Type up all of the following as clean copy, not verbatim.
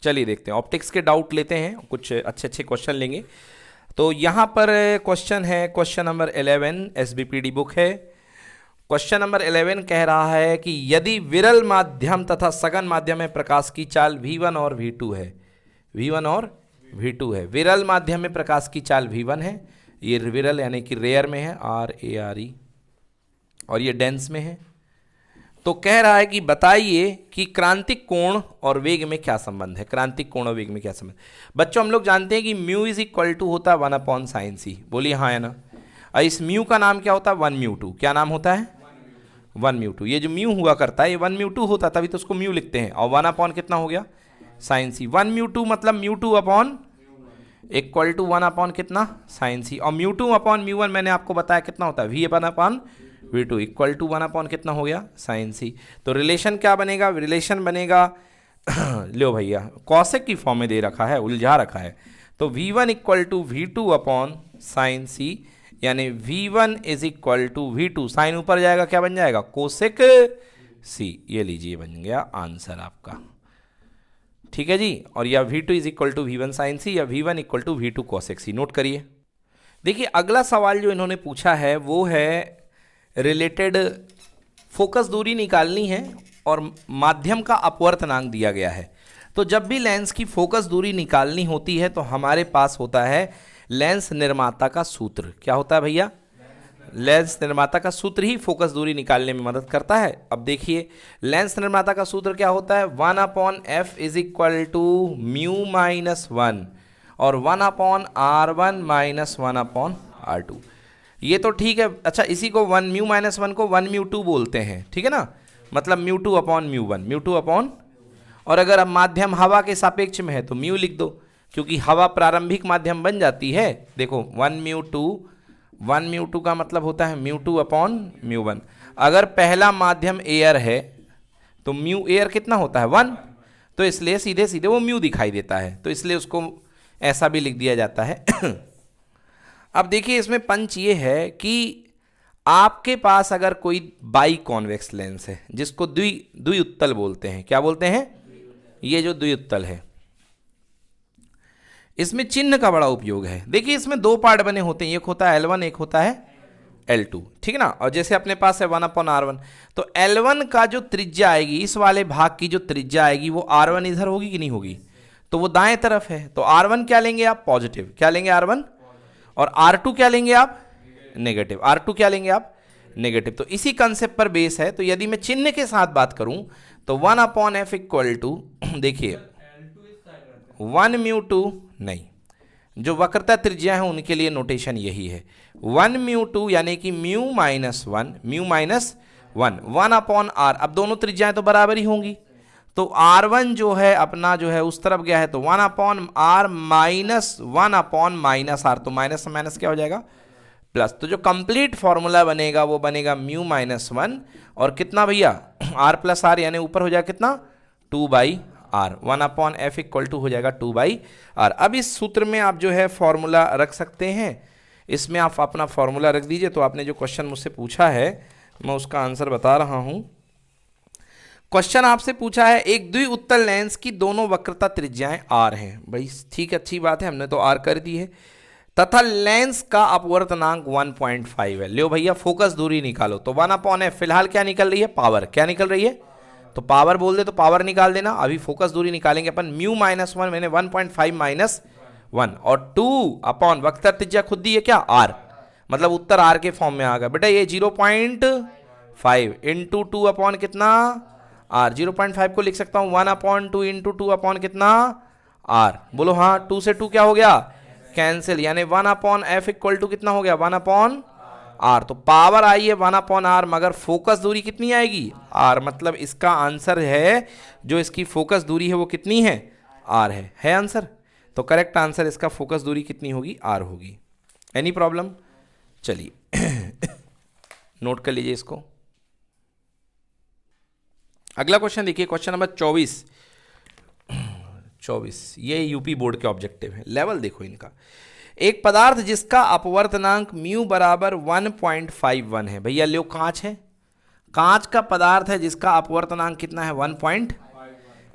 चलिए देखते हैं, ऑप्टिक्स के डाउट लेते हैं, कुछ अच्छे अच्छे क्वेश्चन लेंगे। तो यहाँ पर क्वेश्चन है, क्वेश्चन नंबर 11 एसबीपीडी बुक है। क्वेश्चन नंबर 11 कह रहा है कि यदि विरल माध्यम तथा सघन माध्यम में प्रकाश की चाल V1 और V2 है, V1 और V2 है, विरल माध्यम में प्रकाश की चाल V1 है, ये विरल यानी कि रेयर में है, RARE, और ये डेंस में है। तो कह रहा है कि बताइए कि क्रांतिक कोण और वेग में क्या संबंध है, क्रांतिक कोण और वेग में क्या संबंध। बच्चों हम लोग जानते हैं कि म्यू इज इक्वल टू होता है 1/sin c, बोलिए हाँ है ना। और इस म्यू का नाम क्या होता है, 1μ2, क्या नाम होता है 1μ2। ये जो म्यू हुआ करता है ये 1μ2 होता, तभी तो उसको म्यू लिखते हैं। और 1 कितना हो गया sin c, 1μ2 मतलब μ2 अपॉन इक्वल टू 1 कितना sin c, और μ2 अपॉन μ1 मैंने आपको बताया कितना होता है V1/V2 इक्वल टू 1 कितना हो गया sin c। तो रिलेशन क्या बनेगा, रिलेशन बनेगा लो भैया कौशिक की फॉर्म में दे रखा है, उलझा रखा है। तो V1 equal to V2/sin c, यानी V1 is equal to V2, sign ऊपर जाएगा क्या बन जाएगा कोसेक c, ये लीजिए बन गया आंसर आपका, ठीक है जी। और या V2 is equal to V1 sin c या V1 equal to V2 cosec c, note करिए। देखिए अगला सवाल जो इन्होंने पूछा है वो है रिलेटेड, फोकस दूरी निकालनी है और माध्यम का अपवर्तनांक दिया गया है। तो जब भी लेंस की फोकस दूरी निकालनी होती है तो हमारे पास होता है लेंस निर्माता का सूत्र। क्या होता है भैया, लेंस निर्माता का सूत्र ही फोकस दूरी निकालने में मदद करता है। अब देखिए लेंस निर्माता का सूत्र क्या होता है, 1/f इज इक्वल टू μ-1 और 1/r1 माइनस 1/r2। ये तो ठीक है। अच्छा इसी को 1μ-1 को 1μ2 बोलते हैं, ठीक है ना, मतलब μ2/μ1 और अगर अब माध्यम हवा के सापेक्ष में है तो म्यू लिख दो, क्योंकि हवा प्रारंभिक माध्यम बन जाती है। देखो 1μ2 का मतलब होता है μ2/μ1। अगर पहला माध्यम एयर है तो म्यू एयर कितना होता है 1, तो इसलिए सीधे सीधे वो म्यू दिखाई देता है, तो इसलिए उसको ऐसा भी लिख दिया जाता है। अब देखिए इसमें पंच ये है कि आपके पास अगर कोई बाई कॉन्वेक्स लेंस है जिसको द्विउत्तल बोलते हैं, क्या बोलते हैं, ये जो द्विउत्तल है इसमें चिन्ह का बड़ा उपयोग है। देखिए इसमें दो पार्ट बने होते हैं, एक होता है L1 एक होता है L2, ठीक है ना। और जैसे अपने पास है 1/R1, तो L1 का जो त्रिज्या आएगी, इस वाले भाग की जो त्रिज्या आएगी वो R1 इधर होगी कि नहीं होगी, तो वो दाएं तरफ है, तो R1 क्या लेंगे आप पॉजिटिव, क्या लेंगे R1, और R2 क्या लेंगे आप नेगेटिव, R2 क्या लेंगे आप नेगेटिव। तो इसी कंसेप्ट पर बेस है। तो यदि मैं चिन्ह के साथ बात करूं तो 1/f इक्वल टू, देखिए 1μ2 नहीं, जो वक्रता त्रिज्या है उनके लिए नोटेशन यही है 1μ2 यानी कि μ-1 1/r। अब दोनों त्रिज्याएं तो बराबर ही होंगी, तो R1 जो है अपना जो है उस तरफ गया है तो 1/r माइनस 1/-r, तो माइनस से माइनस क्या हो जाएगा प्लस। तो जो कंप्लीट फॉर्मूला बनेगा वो बनेगा μ-1 और कितना भैया r+r, यानी ऊपर हो जाएगा कितना 2/r, 1/f इक्वल टू हो जाएगा 2/r। अब इस सूत्र में आप जो है फॉर्मूला रख सकते हैं, इसमें आप अपना फॉर्मूला रख दीजिए। तो आपने जो क्वेश्चन मुझसे पूछा है मैं उसका आंसर बता रहा हूं। क्वेश्चन आपसे पूछा है एक द्विउत्तल लेंस की दोनों वक्रता त्रिज्याएं r हैं, भाई ठीक अच्छी बात है, हमने तो r कर दी है, तथा लेंस का अपवर्तनांक 1.5 है। लो भैया फोकस दूरी निकालो, तो 1/f फिलहाल क्या निकल रही है पावर, क्या निकल रही है, तो पावर बोल दे तो पावर निकाल देना। अभी फोकस दूरी निकालेंगे अपन μ-1, मैंने 1.5 माइनस 1 और 2 वक्रता त्रिज्या खुद दी है क्या r, मतलब उत्तर r के फॉर्म में आ गया बेटा। ये 0.5 इंटू 2 कितना r, 0.5 को लिख सकता हूं 1/2 इंटू 2 कितना r, बोलो हाँ, 2 से 2 क्या हो गया कैंसिल, यानी 1/f इक्वल टू कितना हो गया 1/r। तो पावर आई है 1/r, मगर फोकस दूरी कितनी आएगी r, मतलब इसका आंसर है जो इसकी फोकस दूरी है वो कितनी है r है आंसर। तो करेक्ट आंसर इसका फोकस दूरी कितनी होगी r होगी। एनी प्रॉब्लम, चलिए नोट कर लीजिए इसको। अगला क्वेश्चन देखिए, क्वेश्चन नंबर 24, ये यूपी बोर्ड के ऑब्जेक्टिव है, लेवल देखो इनका। एक पदार्थ जिसका अपवर्तनांक म्यू बराबर 1.51 है, भैया लो कांच है, कांच का पदार्थ है जिसका अपवर्तनांक कितना है 1.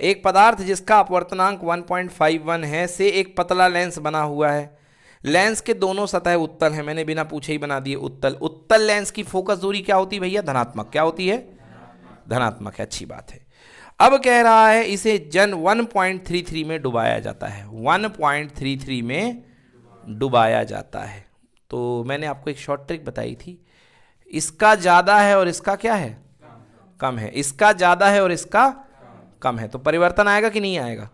एक पदार्थ जिसका अपवर्तनांक 1.51 है से एक पतला लेंस बना हुआ है। लेंस के दोनों सतह उत्तल है, मैंने बिना पूछे ही बना दिए उत्तल। उत्तल लेंस की फोकस दूरी क्या होती है भैया? धनात्मक। क्या होती है? धनात्मक है, अच्छी बात है। अब कह रहा है इसे जन 1.33 में डुबाया जाता है, 1.33 में डुबाया जाता है। तो मैंने आपको एक शॉर्ट ट्रिक बताई थी, इसका ज़्यादा है और इसका क्या है? कम है। इसका ज़्यादा है और इसका कम है, तो परिवर्तन आएगा कि नहीं आएगा?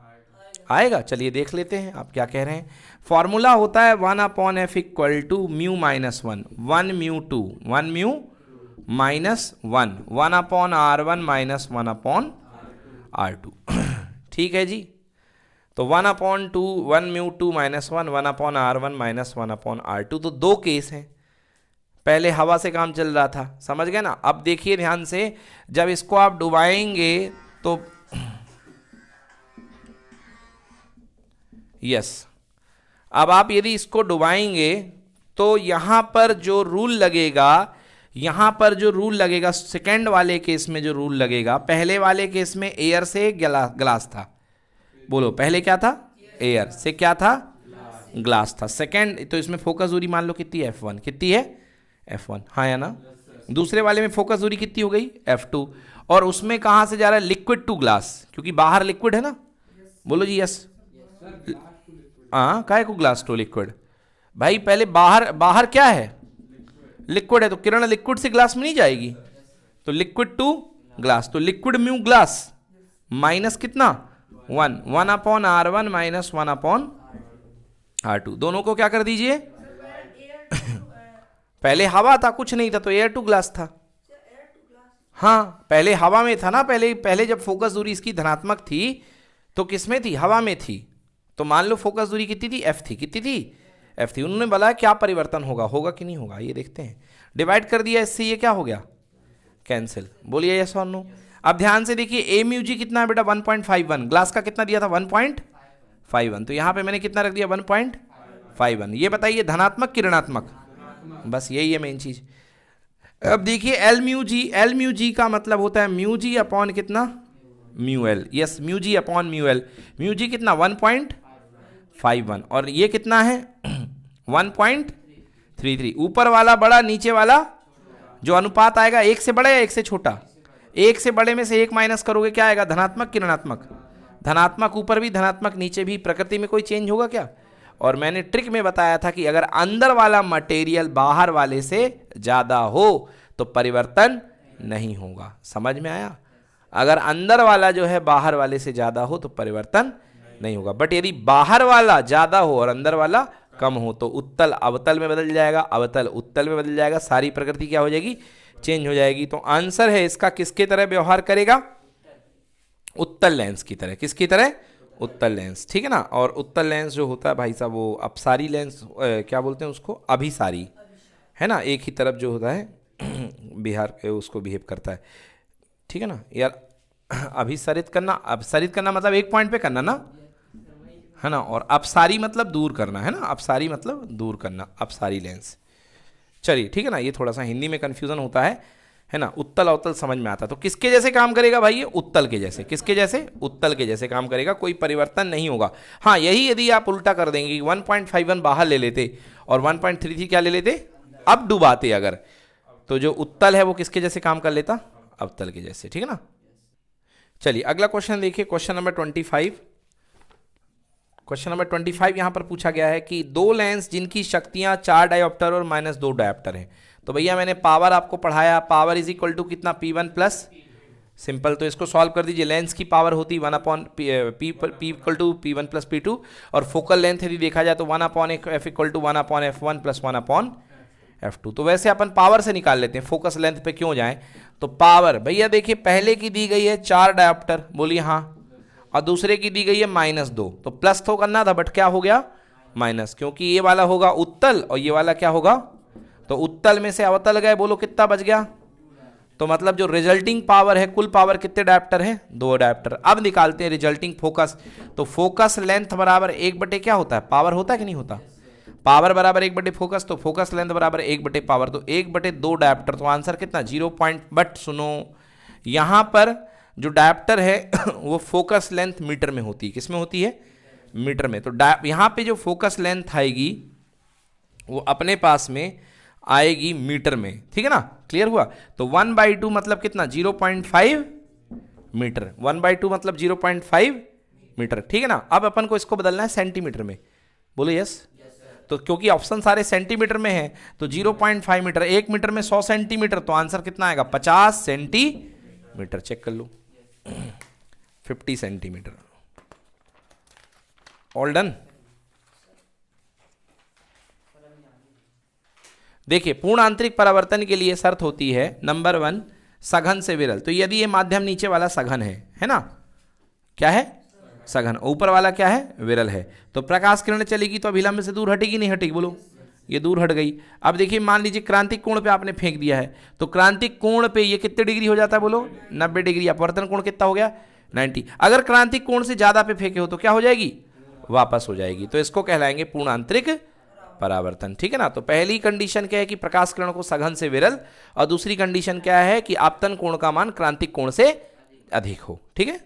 आएगा। चलिए देख लेते हैं आप क्या कह रहे हैं। फॉर्मूला होता है 1/f equal to mu minus 1, 1 mu 2, 1 mu minus 1, 1/r1 minus 1/r2। ठीक है जी। तो 1/2, 1 mu 2 minus 1, 1/r1 minus 1/r2। तो दो केस हैं, पहले हवा से काम चल रहा था, समझ गए ना। अब देखिए ध्यान से, जब इसको आप डुबाएंगे तो यस, अब आप यदि इसको डुबाएंगे तो यहां पर जो रूल लगेगा, यहां पर जो रूल लगेगा सेकंड वाले केस में जो रूल लगेगा, पहले वाले केस में एयर से ग्लास था। बोलो पहले क्या था? एयर से क्या था? ग्लास था। सेकंड तो इसमें फोकस दूरी मान लो कितनी है? F1। कितनी है? F1, हाँ या ना। दूसरे वाले में फोकस दूरी कितनी हो गई? F2। और उसमें कहां से जा रहा है? लिक्विड टू ग्लास, क्योंकि बाहर लिक्विड है ना। बोलो जी यस। हाँ, काहे को ग्लास टू लिक्विड? भाई पहले बाहर क्या है? लिक्विड है, तो किरण लिक्विड से ग्लास में नहीं जाएगी, तो लिक्विड टू ग्लास, तो लिक्विड म्यू ग्लास माइनस कितना? 1, 1/r1 माइनस 1/r2। दोनों को क्या कर दीजिए? पहले हवा था, कुछ नहीं था, तो एयर टू ग्लास था। हाँ, पहले हवा में था ना। पहले जब फोकस दूरी इसकी धनात्मक थी तो किस में थी? हवा में थी। तो मान लो फोकस दूरी कितनी थी? F थी। कितनी थी? F थी। उन्होंने बोला क्या परिवर्तन होगा कि नहीं होगा, ये देखते हैं। डिवाइड कर दिया इससे, ये क्या हो गया? कैंसिल। बोलिए यस और नो। अब ध्यान से देखिए, ए म्यू जी कितना है बेटा? 1.51। ग्लास का कितना दिया था? 1.51। तो यहां पे मैंने कितना रख दिया? 1.51। ये बताइए धनात्मक कि ऋणात्मक? बस यही है मेन चीज। अब देखिए एल म्यू जी का मतलब होता है म्यू जी अपॉन कितना? Mu L. Yes, mu G upon mu L. Mu G कितना? 1.51 और ये कितना है? 1.33। ऊपर वाला बड़ा, नीचे वाला जो अनुपात आएगा, एक से बड़ा या एक से छोटा? एक से बड़े में से एक माइनस करोगे, क्या आएगा? धनात्मक कि ऋणात्मक? धनात्मक। ऊपर भी धनात्मक, नीचे भी। प्रकृति में कोई चेंज होगा क्या? और मैंने ट्रिक में बताया था कि अगर अंदर वाला मटेरियल बाहर वाले से ज्यादा हो तो परिवर्तन नहीं होगा। समझ में आया? अगर अंदर वाला जो है बाहर वाले से ज्यादा हो तो परिवर्तन नहीं होगा। बट यदि बाहर वाला ज्यादा हो और अंदर वाला कम हो तो उत्तल अवतल में बदल जाएगा, अवतल उत्तल में बदल जाएगा, सारी प्रकृति क्या हो जाएगी? चेंज हो जाएगी। तो आंसर है इसका किसके तरह व्यवहार करेगा? उत्तल लेंस की तरह। किसकी तरह? उत्तल लेंस। ठीक है ना। और उत्तल लेंस जो होता है भाई साहब, वो अपसारी लेंस क्या बोलते हैं उसको? अभिसारी, है ना। एक ही तरफ जो होता है बिहार उसको बिहेव करता है। ठीक है ना यार। अभिसारित करना मतलब एक पॉइंट पे करना ना, है ना। और अपसारी मतलब दूर करना, है ना। अपसारी मतलब दूर करना, अपसारी लेंस। चलिए ठीक है ना। ये थोड़ा सा हिंदी में कंफ्यूजन होता है ना। उत्तल अवतल समझ में आता। तो किसके जैसे काम करेगा भाई? ये उत्तल के जैसे। किसके जैसे? उत्तल के जैसे काम करेगा, कोई परिवर्तन नहीं होगा। हाँ, यही यदि आप उल्टा कर देंगे, 1.51 बाहर ले लेते और 1.33 क्या ले लेते? अब डुबाते अगर, तो जो उत्तल है वो किसके जैसे काम कर लेता? अवतल के जैसे। ठीक है ना। चलिए अगला क्वेश्चन देखिए, क्वेश्चन नंबर 25। क्वेश्चन नंबर 25 यहां पर पूछा गया है कि दो लेंस जिनकी शक्तियां 4 डायोप्टर और -2 डायोप्टर हैं। तो भैया मैंने पावर आपको पढ़ाया, पावर इज इक्वल टू कितना? P1 plus, simple. तो इसको सॉल्व कर दीजिए। लेंस की पावर होती 1/p equal to P1 plus P2, और फोकल लेंथ यदि देखा जाए तो 1/f equal to 1/f1 plus 1/f2। तो वैसे अपन पावर से निकाल लेते हैं, फोकस लेंथ पे क्यों जाएं। तो पावर भैया देखिए, पहले की दी गई है 4 डायोप्टर, बोलिए हाँ, और दूसरे की दी गई है -2। तो प्लस तो करना था बट क्या हो गया? माइनस, क्योंकि ये वाला होगा उत्तल और ये वाला क्या होगा? तो उत्तल में से अवतल गए, बोलो कितना बच गया? तो मतलब जो रिजल्टिंग पावर है, कुल पावर कितने डायोप्टर है? 2 डायोप्टर। अब निकालते हैं रिजल्टिंग फोकस। तो फोकस लेंथ बराबर 1/, क्या होता है? पावर होता है कि नहीं होता? पावर बराबर 1/, फोकस, तो फोकस लेंथ बराबर 1/, पावर, तो 1/2 डायोप्टर। तो आंसर कितना? 0 पॉइंट। बट सुनो, यहां पर जो डायप्टर है वो फोकस लेंथ मीटर में होती है। किस में होती है? मीटर में। तो यहाँ पे जो फोकस लेंथ आएगी वो अपने पास में आएगी मीटर में, ठीक है ना? क्लियर हुआ? तो 1/2 मतलब कितना? 0.5 मीटर। 1/2 मतलब 0.5 मीटर, ठीक है ना? अब अपन को इसको बदलना है सेंटीमीटर में। बोलो यस। तो क्योंकि ऑप्शन सारे सेंटीमीटर में है तो 0.5 मीटर, 1 मीटर में 100 सेंटीमीटर, तो आंसर कितना आएगा? 50 सेंटीमीटर। चेक कर लो। 50 सेंटीमीटर। All done. देखिए, पूर्ण आंतरिक परावर्तन के लिए शर्त होती है नंबर 1 सघन से विरल। तो यदि ये माध्यम नीचे वाला सघन है ना? क्या है? सघन। ऊपर वाला क्या है? विरल है। तो प्रकाश किरण चलेगी तो अभिलंब से दूर हटेगी नहीं हटेगी? बोलो। ये दूर हट गई। अब देखिए, मान लीजिए क्रांतिक कोण पे आपने फेंक दिया है, तो क्रांतिक कोण पे ये कितने डिग्री हो जाता है? बोलो 90 डिग्री। अपवर्तन कोण कितना हो गया? 90। अगर क्रांतिक कोण से ज्यादा पे फेंके हो तो क्या हो जाएगी? वापस हो जाएगी। तो इसको कहलाएंगे पूर्ण आंतरिक परावर्तन, ठीक है ना? तो पहली कंडीशन क्या है कि प्रकाश किरण को सघन से विरल, और दूसरी कंडीशन क्या है कि आपतन कोण का मान क्रांतिक कोण से अधिक हो, ठीक है?